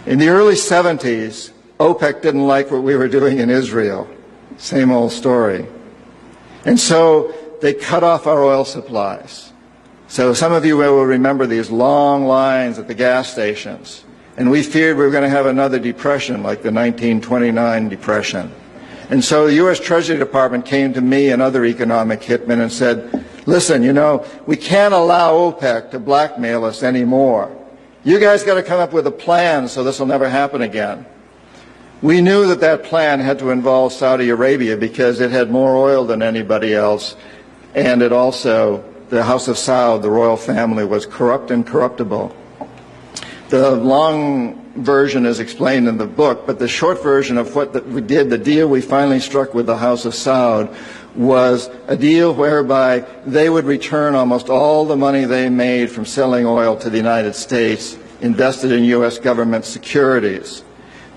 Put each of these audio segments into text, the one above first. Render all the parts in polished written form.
In the early 70s, OPEC didn't like what we were doing in Israel. Same old story. And so they cut off our oil supplies. So some of you will remember these long lines at the gas stations. And we feared we were going to have another depression like the 1929 depression. And so the U.S. Treasury Department came to me and other economic hitmen and said, listen, you know, we can't allow OPEC to blackmail us anymore. You guys got to come up with a plan so this will never happen again. We knew that that plan had to involve Saudi Arabia because it had more oil than anybody else, and it also, the House of Saud, the royal family, was corrupt and corruptible. The long version is explained in the book, but the short version of what we did, the deal we finally struck with the House of Saud, was a deal whereby they would return almost all the money they made from selling oil to the United States, invested in U.S. government securities.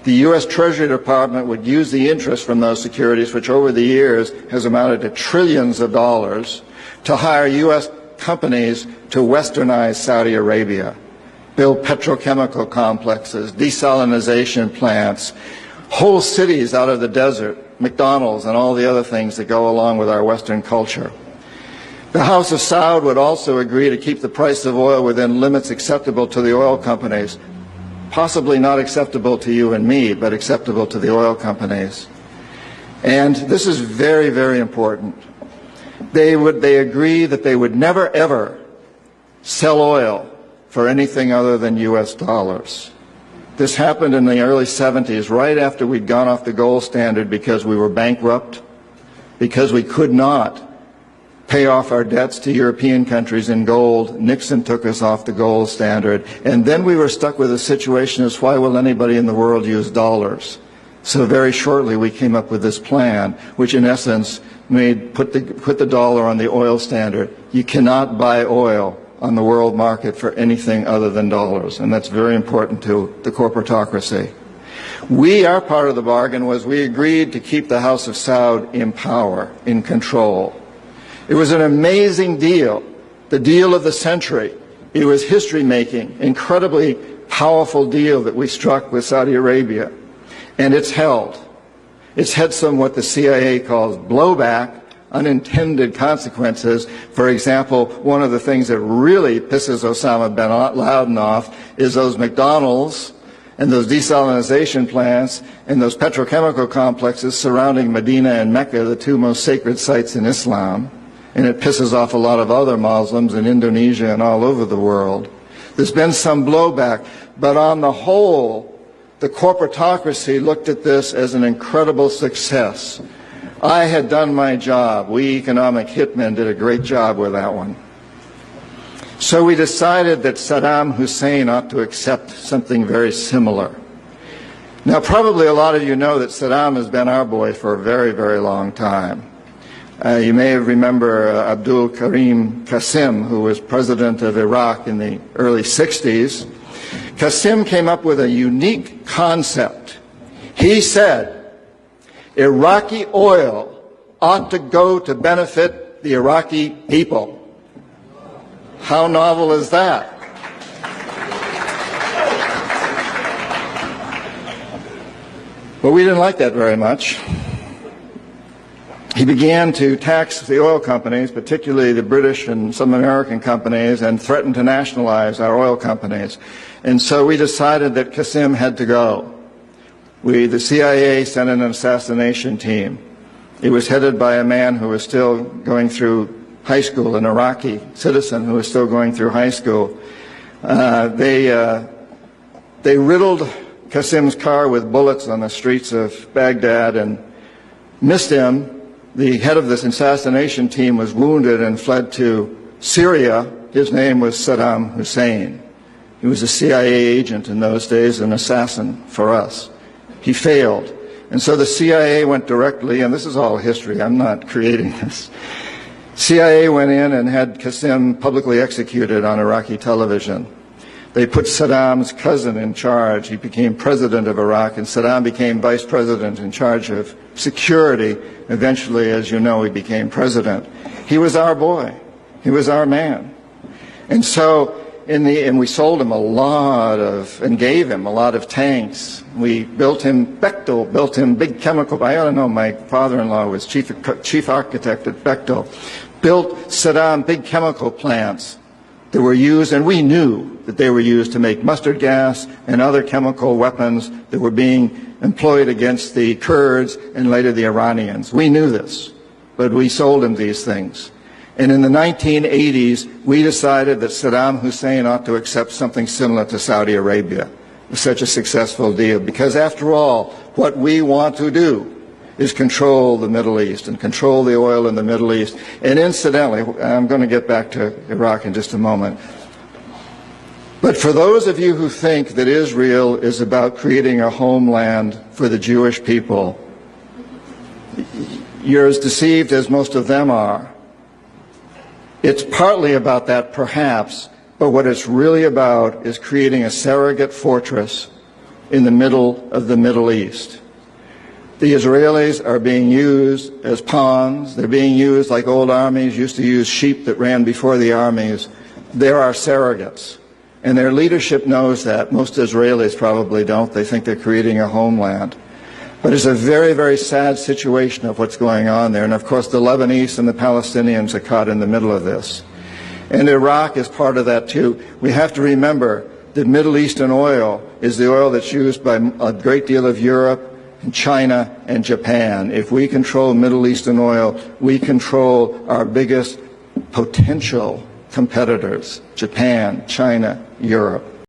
The U.S. Treasury Department would use the interest from those securities, which over the years has amounted to trillions of dollars, to hire U.S. companies to westernize Saudi Arabia, build petrochemical complexes, desalination plants, whole cities out of the desert, McDonald's and all the other things that go along with our Western culture. The House of Saud would also agree to keep the price of oil within limits acceptable to the oil companies, possibly not acceptable to you and me, but acceptable to the oil companies. And this is very, very important. They agree that they would never, ever sell oil for anything other than U.S. dollars. This happened in the early 70s, right after we'd gone off the gold standard because we were bankrupt, because we could not pay off our debts to European countries in gold. Nixon took us off the gold standard. And then we were stuck with a situation as why will anybody in the world use dollars? So very shortly we came up with this plan, which in essence put the dollar on the oil standard. You cannot buy oil on the world market for anything other than dollars, and that's very important to the corporatocracy. Our part of the bargain was we agreed to keep the House of Saud in power, in control. It was an amazing deal, the deal of the century. It was history-making, incredibly powerful deal that we struck with Saudi Arabia, and it's held. It's had some what the CIA calls blowback, unintended consequences. For example, one of the things that really pisses Osama bin Laden off is those McDonald's and those desalination plants and those petrochemical complexes surrounding Medina and Mecca, the two most sacred sites in Islam. And it pisses off a lot of other Muslims in Indonesia and all over the world. There's been some blowback, but on the whole, the corporatocracy looked at this as an incredible success. I had done my job. We economic hitmen did a great job with that one. So we decided that Saddam Hussein ought to accept something very similar. Now, probably a lot of you know that Saddam has been our boy for a very, very long time. You may remember Abdul Karim Qasim, who was president of Iraq in the early 60s. Qasim came up with a unique concept. He said, Iraqi oil ought to go to benefit the Iraqi people. How novel is that? But we didn't like that very much. He began to tax the oil companies, particularly the British and some American companies, and threatened to nationalize our oil companies. And so we decided that Qasim had to go. The CIA sent an assassination team. It was headed by a man who was still going through high school, an Iraqi citizen who was still going through high school. They riddled Qasim's car with bullets on the streets of Baghdad and missed him. The head of this assassination team was wounded and fled to Syria. His name was Saddam Hussein. He was a CIA agent in those days, an assassin for us. He failed. And so the CIA went directly, and this is all history, I'm not creating this. CIA went in and had Qasim publicly executed on Iraqi television. They put Saddam's cousin in charge. He became president of Iraq, and Saddam became vice president in charge of security. Eventually, as you know, he became president. He was our boy. He was our man. And so and we sold him and gave him a lot of tanks. We built him, Bechtel built him big chemical, I don't know, my father-in-law was chief architect at Bechtel, built Saddam big chemical plants that were used, and we knew that they were used to make mustard gas and other chemical weapons that were being employed against the Kurds and later the Iranians. We knew this, but we sold him these things. And in the 1980s, we decided that Saddam Hussein ought to accept something similar to Saudi Arabia. It was such a successful deal, because after all, what we want to do is control the Middle East and control the oil in the Middle East. And incidentally, I'm going to get back to Iraq in just a moment, but for those of you who think that Israel is about creating a homeland for the Jewish people, you're as deceived as most of them are. It's partly about that, perhaps, but what it's really about is creating a surrogate fortress in the middle of the Middle East. The Israelis are being used as pawns. They're being used like old armies used to use sheep that ran before the armies. They're our surrogates. And their leadership knows that. Most Israelis probably don't. They think they're creating a homeland. But it's a very, very sad situation of what's going on there. And of course, the Lebanese and the Palestinians are caught in the middle of this. And Iraq is part of that too. We have to remember that Middle Eastern oil is the oil that's used by a great deal of Europe, and China and Japan. If we control Middle Eastern oil, we control our biggest potential competitors, Japan, China, Europe.